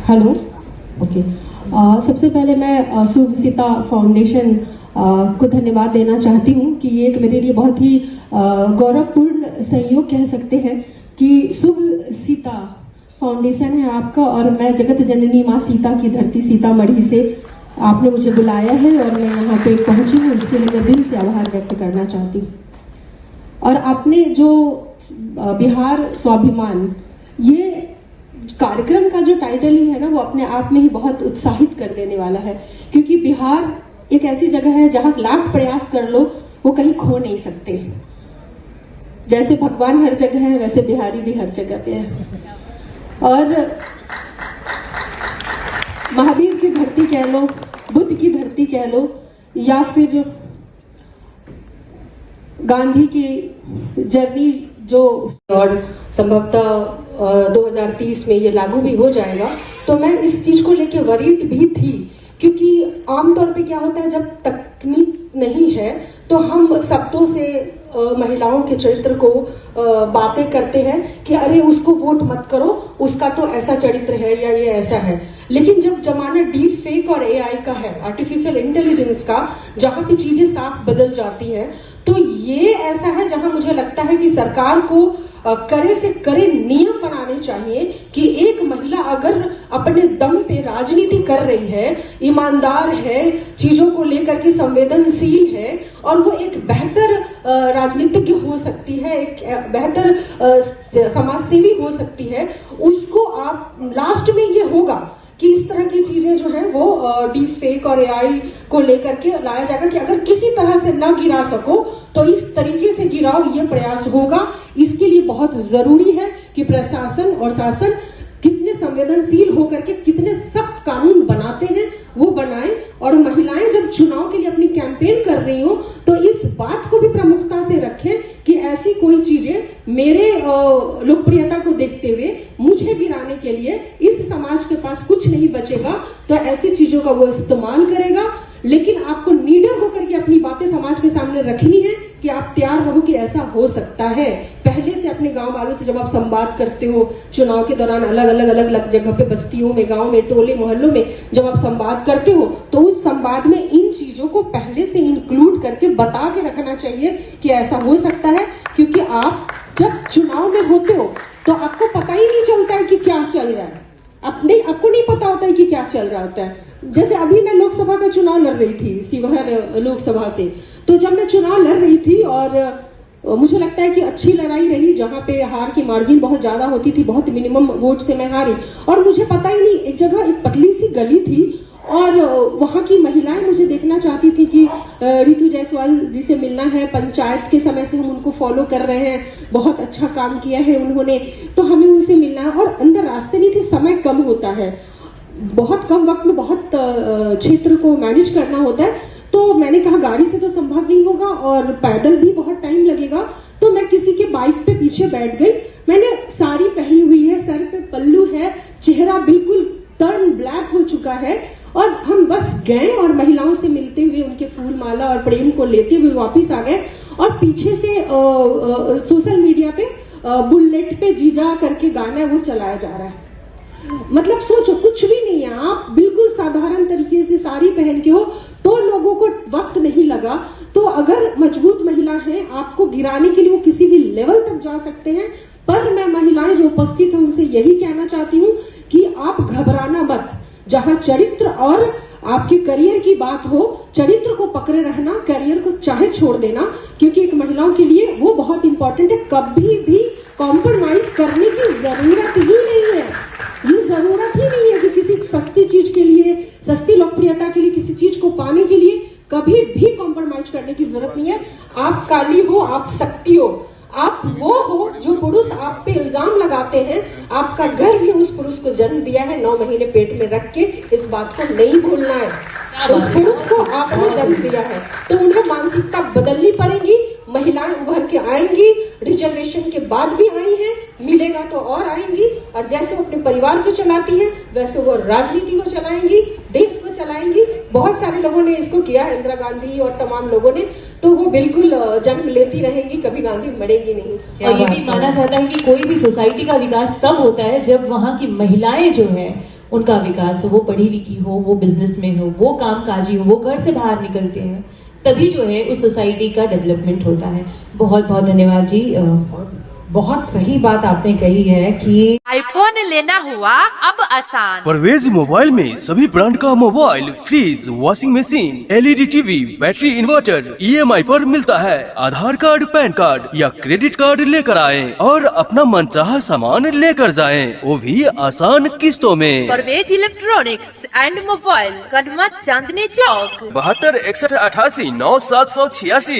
Hello, okay. सबसे पहले मैं शुभसिता फाउंडेशन को धन्यवाद देना चाहती हूँ कि ये एक मेरे लिए बहुत ही गौरवपूर्ण संयोग कह सकते हैं कि शुभसिता फाउंडेशन है आपका, और मैं जगत जननी माँ सीता की धरती सीतामढ़ी से आपने मुझे बुलाया है और मैं यहाँ पे पहुँची हूँ, इसके लिए मैं दिल से आभार व्यक्त करना चाहती हूँ। और आपने जो बिहार स्वाभिमान, ये कार्यक्रम का जो टाइटल ही है ना, वो अपने आप में ही बहुत उत्साहित कर देने वाला है, क्योंकि बिहार एक ऐसी जगह है जहां लाख प्रयास कर लो वो कहीं खो नहीं सकते। जैसे भगवान हर जगह है, वैसे बिहारी भी हर जगह पे है। और महावीर की धरती कह लो, बुद्ध की धरती कह लो, या फिर गांधी की जर्नी जो, और संभवतः 2030 में ये लागू भी हो जाएगा, तो मैं इस चीज को लेके वरीड भी थी, क्योंकि आमतौर पे क्या होता है, जब तकनीक नहीं है तो हम शब्दों से महिलाओं के चरित्र को बातें करते हैं कि अरे उसको वोट मत करो, उसका तो ऐसा चरित्र है या ये ऐसा है। लेकिन जब जमाना डीप फेक और एआई का है, आर्टिफिशियल इंटेलिजेंस का, जहां पे चीजें साफ बदल जाती हैं, तो ये ऐसा है जहां मुझे लगता है कि सरकार को करे से करे नियम बनाने चाहिए कि एक महिला अगर अपने दम पे राजनीति कर रही है, ईमानदार है, चीजों को लेकर के संवेदनशील है, और वो एक बेहतर राजनीतिज्ञ हो सकती है, एक बेहतर समाज सेवी हो सकती है, उसको आप लास्ट में ये होगा कि इस तरह की चीजें जो है वो डीप फेक और एआई को लेकर के लाया जाएगा कि अगर किसी तरह से न गिरा सको तो इस तरीके से गिराओ, ये प्रयास होगा। इसके लिए बहुत जरूरी है कि प्रशासन और शासन कितने संवेदनशील होकर के कितने सख्त कानून बनाते हैं वो बनाएं, और महिलाएं जब चुनाव के लिए अपनी कैंपेन कर रही हो तो इस बात को भी प्रमुखता से रखें कि ऐसी कोई चीजें मेरे लोकप्रियता को देखते हुए मुझे गिराने के लिए इस समाज के पास कुछ नहीं बचेगा, तो ऐसी चीजों का वो इस्तेमाल करेगा। लेकिन आपको नीडर होकर के अपनी बातें समाज के सामने रखनी है कि आप तैयार रहो कि ऐसा हो सकता है। पहले से अपने गांव वालों से जब आप संवाद करते हो चुनाव के दौरान, अलग अलग जगह पे, बस्तियों में, गांव में, टोले मोहल्लों में जब आप संवाद करते हो, तो उस संवाद में इन चीजों को पहले से इंक्लूड करके बता के रखना चाहिए कि ऐसा हो सकता है। क्योंकि आप जब चुनाव में होते हो तो आपको पता ही नहीं चलता है कि क्या चल रहा है, आपको नहीं पता होता है कि क्या चल रहा होता है। जैसे अभी मैं लोकसभा का चुनाव लड़ रही थी, शिवहर लोकसभा से, तो जब मैं चुनाव लड़ रही थी और मुझे लगता है कि अच्छी लड़ाई रही, जहां पे हार की मार्जिन बहुत ज्यादा होती थी, बहुत मिनिमम वोट से मैं हारी, और मुझे पता ही नहीं, एक जगह एक पतली सी गली थी और वहां की महिलाएं मुझे देखना चाहती थी कि रितु जायसवाल जी से मिलना है, पंचायत के समय से हम उनको फॉलो कर रहे हैं, बहुत अच्छा काम किया है उन्होंने, तो हमें उनसे मिलना है। और अंदर रास्ते नहीं थे, समय कम होता है, बहुत कम वक्त में बहुत क्षेत्र को मैनेज करना होता है, तो मैंने कहा गाड़ी से तो संभव नहीं होगा और पैदल भी बहुत टाइम लगेगा, तो मैं किसी के बाइक पे पीछे बैठ गई। मैंने साड़ी पहनी हुई है, सर पे पल्लू है, चेहरा बिल्कुल टर्न ब्लैक हो चुका है, और हम बस गए और महिलाओं से मिलते हुए उनके फूल माला और प्रेम को लेते हुए वापिस आ गए। और पीछे से सोशल मीडिया पे बुलेट पे जीजा करके गाना वो चलाया जा रहा है। मतलब सोचो, कुछ भी नहीं है, आप बिल्कुल साधारण तरीके से साड़ी पहन के हो, तो लोगों को वक्त नहीं लगा। तो अगर मजबूत महिला है, आपको गिराने के लिए वो किसी भी लेवल तक जा सकते हैं। पर मैं महिलाएं जो उपस्थित हैं उनसे यही कहना चाहती हूँ कि आप घबराना मत। जहां चरित्र और आपके करियर की बात हो, चरित्र को पकड़े रहना, करियर को चाहे छोड़ देना, क्योंकि एक महिलाओं के लिए वो बहुत इंपॉर्टेंट है। कभी भी कॉम्प्रोमाइज करने की जरूरत ही नहीं है। ये जरूरत ही नहीं है कि किसी सस्ती चीज के लिए, सस्ती लोकप्रियता के लिए, किसी चीज को पाने के लिए कभी भी कॉम्प्रोमाइज करने की जरूरत नहीं है। आप काली हो, आप शक्ति हो, आप वो हो जो पुरुष आप पे इल्जाम लगाते हैं। आपका घर भी उस पुरुष को जन्म दिया है, 9 महीने पेट में रख के, इस बात को नहीं भूलना है। उस पुरुष को आपने जन्म दिया है, तो उन्हें मानसिकता बदलनी पड़ेगी। महिलाएं उभर के आएंगी, रिजर्वेशन के बाद भी आई हैं, मिलेगा तो और आएंगी, और जैसे वो अपने परिवार को चलाती हैं वैसे वो राजनीति को चलाएंगी, देश को चलाएंगी। बहुत सारे लोगों ने इसको किया, इंदिरा गांधी और तमाम लोगों ने, तो वो बिल्कुल जन्म लेती रहेंगी, कभी गांधी मरेगी नहीं। और ये भी माना जाता है कि कोई भी सोसाइटी का विकास तब होता है जब वहाँ की महिलाएं जो है उनका विकास हो, वो पढ़ी लिखी हो, वो बिजनेस में हो, वो कामकाजी हो, वो घर से बाहर निकलते हैं, तभी जो है उस सोसाइटी का डेवलपमेंट होता है। बहुत बहुत धन्यवाद जी। बहुत सही बात आपने कही है कि आईफोन लेना हुआ अब आसान। परवेज मोबाइल में सभी ब्रांड का mobile, fridge, washing machine, LED TV, battery, inverter EMI पर मिलता है। आधार कार्ड, पैन कार्ड या क्रेडिट कार्ड लेकर आएं और अपना मनचाहा सामान लेकर जाएं, वो भी आसान किस्तों में। Parvez electronics and mobile, Kadma Chandni Chowk. 72 61 88 9 786।